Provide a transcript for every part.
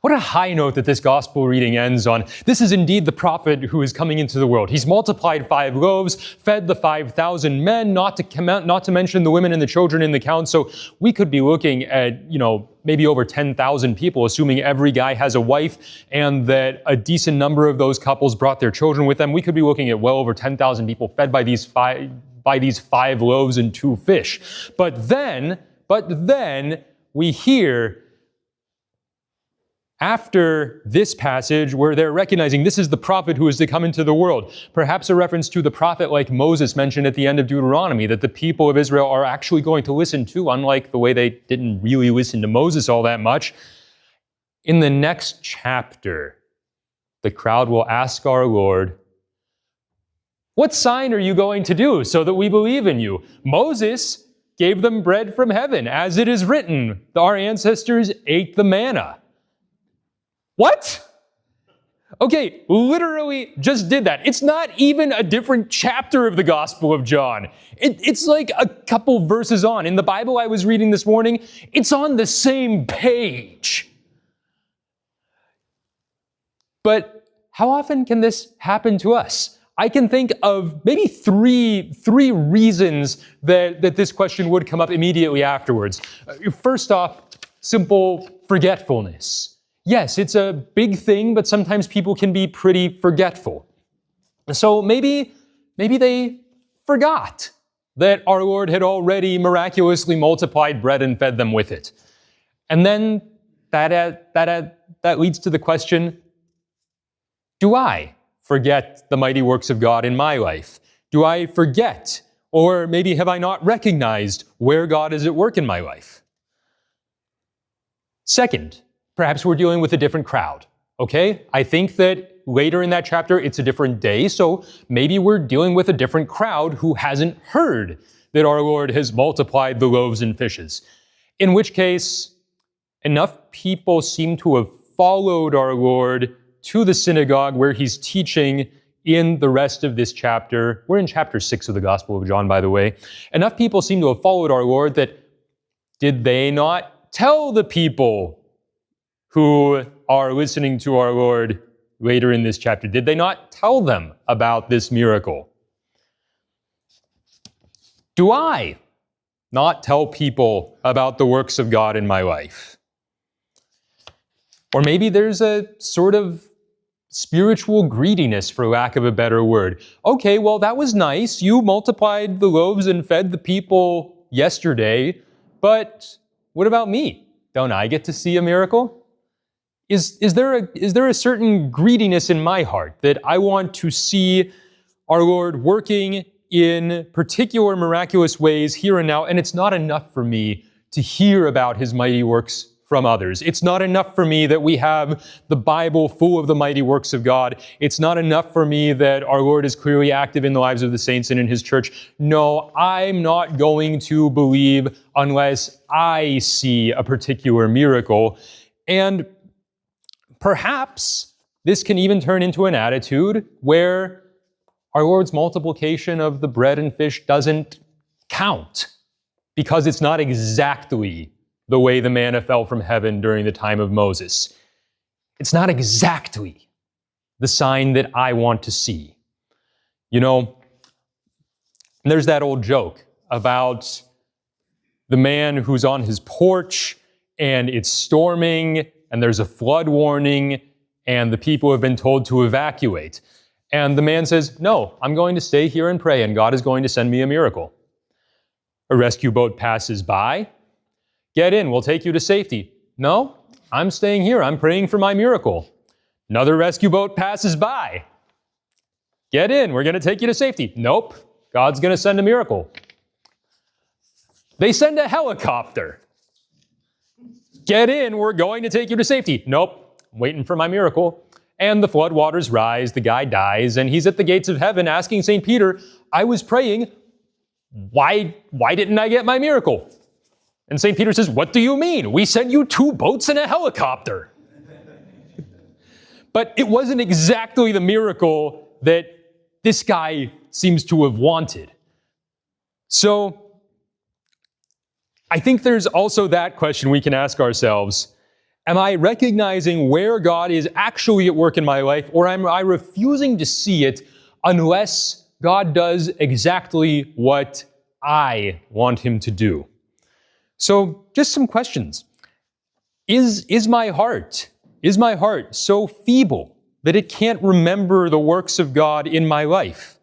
What a high note that this gospel reading ends on. This is indeed the prophet who is coming into the world. He's multiplied 5 loaves, fed the 5,000 men, not to mention the women and the children in the count. So we could be looking at, maybe over 10,000 people, assuming every guy has a wife and that a decent number of those couples brought their children with them. We could be looking at well over 10,000 people fed by these 5 loaves and 2 fish. But then we hear, after this passage where they're recognizing this is the prophet who is to come into the world, perhaps a reference to the prophet like Moses mentioned at the end of Deuteronomy, that the people of Israel are actually going to listen to, unlike the way they didn't really listen to Moses all that much. In the next chapter, the crowd will ask our Lord, "What sign are you going to do so that we believe in you? Moses gave them bread from heaven, as it is written, our ancestors ate the manna." What? Okay, literally just did that. It's not even a different chapter of the Gospel of John. It's like a couple verses on. In the Bible I was reading this morning, it's on the same page. But how often can this happen to us? I can think of maybe three reasons that this question would come up immediately afterwards. First off, simple forgetfulness. Yes, it's a big thing, but sometimes people can be pretty forgetful. So maybe they forgot that our Lord had already miraculously multiplied bread and fed them with it. And then that leads to the question, do I forget the mighty works of God in my life? Do I forget, or maybe have I not recognized where God is at work in my life? Second, perhaps we're dealing with a different crowd, okay? I think that later in that chapter, it's a different day, so maybe we're dealing with a different crowd who hasn't heard that our Lord has multiplied the loaves and fishes. In which case, enough people seem to have followed our Lord to the synagogue where he's teaching in the rest of this chapter. We're in chapter 6 of the Gospel of John, by the way. Enough people seem to have followed our Lord that did they not tell the people who are listening to our Lord later in this chapter? Did they not tell them about this miracle? Do I not tell people about the works of God in my life? Or maybe there's a sort of spiritual greediness, for lack of a better word. Okay, well, that was nice. You multiplied the loaves and fed the people yesterday, but what about me? Don't I get to see a miracle? Is there a certain greediness in my heart that I want to see our Lord working in particular miraculous ways here and now, and it's not enough for me to hear about his mighty works from others. It's not enough for me that we have the Bible full of the mighty works of God. It's not enough for me that our Lord is clearly active in the lives of the saints and in his church. No, I'm not going to believe unless I see a particular miracle. And perhaps this can even turn into an attitude where our Lord's multiplication of the bread and fish doesn't count because it's not exactly the way the manna fell from heaven during the time of Moses. It's not exactly the sign that I want to see. You know, there's that old joke about the man who's on his porch and it's storming and there's a flood warning, and the people have been told to evacuate. And the man says, "No, I'm going to stay here and pray, and God is going to send me a miracle." A rescue boat passes by. "Get in, we'll take you to safety." "No, I'm staying here, I'm praying for my miracle." Another rescue boat passes by. "Get in, we're going to take you to safety." "Nope, God's going to send a miracle." They send a helicopter. "Get in, we're going to take you to safety." "Nope, I'm waiting for my miracle." And the floodwaters rise, the guy dies, and he's at the gates of heaven asking St. Peter, "I was praying, why didn't I get my miracle?" And St. Peter says, "What do you mean? We sent you 2 boats and a helicopter." But it wasn't exactly the miracle that this guy seems to have wanted. So I think there's also that question we can ask ourselves. Am I recognizing where God is actually at work in my life, or am I refusing to see it unless God does exactly what I want him to do? So just some questions. Is my heart so feeble that it can't remember the works of God in my life?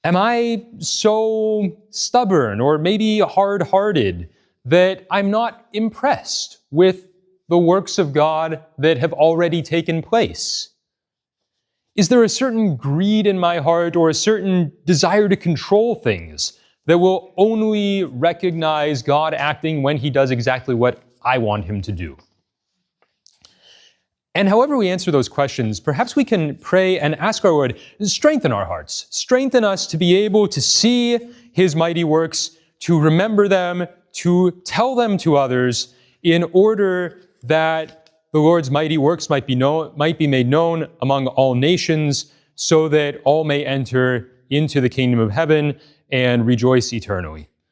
Am I so stubborn or maybe hard-hearted that I'm not impressed with the works of God that have already taken place? Is there a certain greed in my heart or a certain desire to control things that will only recognize God acting when he does exactly what I want him to do? And however we answer those questions, perhaps we can pray and ask our Lord, strengthen our hearts, strengthen us to be able to see his mighty works, to remember them, to tell them to others, in order that the Lord's mighty works might be made known among all nations, so that all may enter into the kingdom of heaven and rejoice eternally.